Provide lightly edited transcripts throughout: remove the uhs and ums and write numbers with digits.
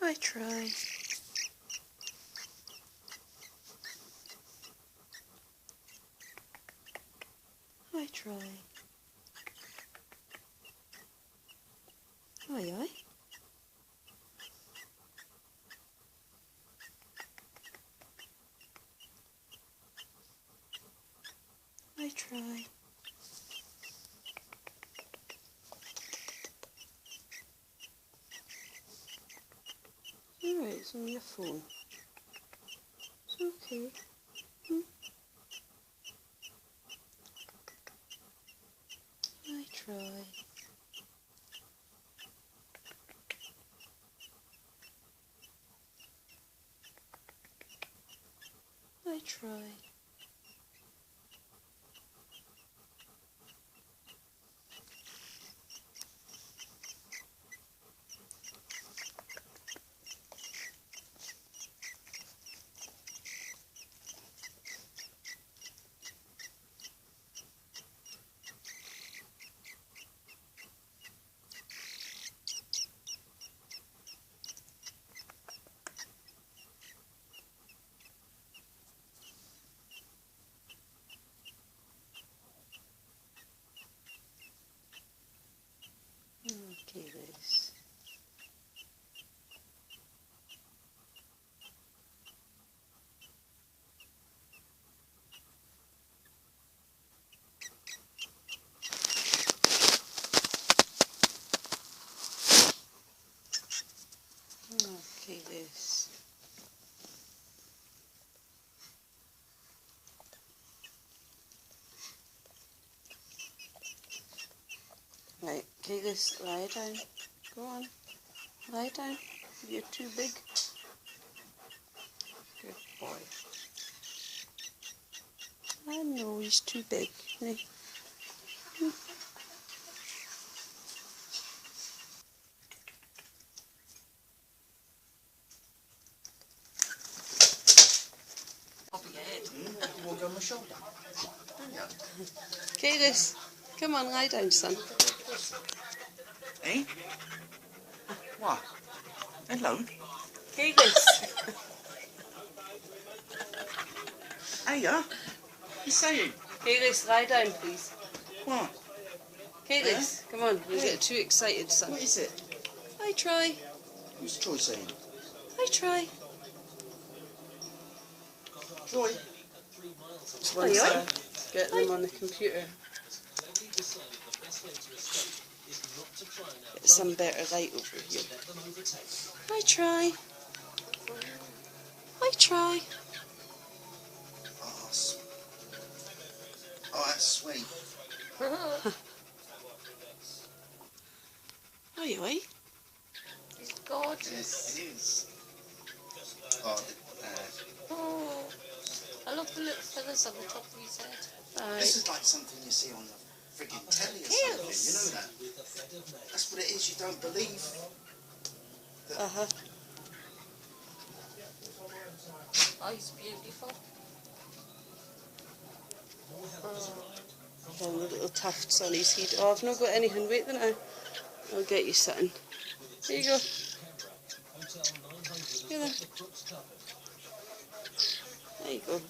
Hi, Troi. Hi, Troi. Oi, oi. Hi, Troi. Alright, it's on your phone. It's okay. Hi, Troi. Hi, Troi. Okay, this. Okay, this. Right, okay, this. Lie down. Go on. Lie down. You're too big. Good boy. I know he's too big, isn't he? Walk on my shoulder. Okay, this. Come on, lie down, son. Eh? What? Hello? Okay, this. Hiya. You saying? Okay, this. Lie down, please. What? Okay, this. Come on, you get too excited, son. What is it? Hi, Troi. Who's Troi saying? Hi, Troi. Troi? Once get them on the computer. Get some better light over here. Hi, Troi. Hi, Troi. Oh, that's sweet. Oi, oi. It's gorgeous. Yes, it is. Oh, Oh, I love the little feathers on the top of his head. this is like something you see on the friggin' telly or something, you know that? That's what it is, you don't believe. Uh-huh. Oh, he's beautiful. The little tufts on his head. Oh, I've not got anything. Wait then now. I'll get you something. Here you go. Here then. There you go.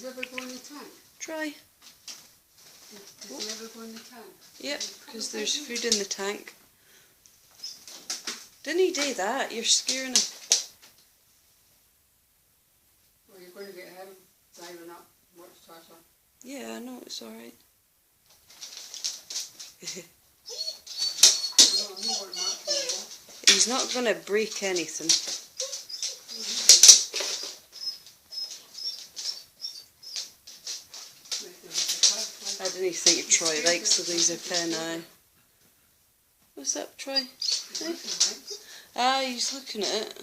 ever go in the tank? Try. Does he ever go in the tank? Yep, because there's food in the tank. Didn't he do that? You're scaring him. Well, you're going to get him driving up much tighter. Yeah, I know, it's alright. He's not going to break anything. I didn't think Troy likes the laser pen eye. What's up, Troy? Hey? Ah, he's looking at it.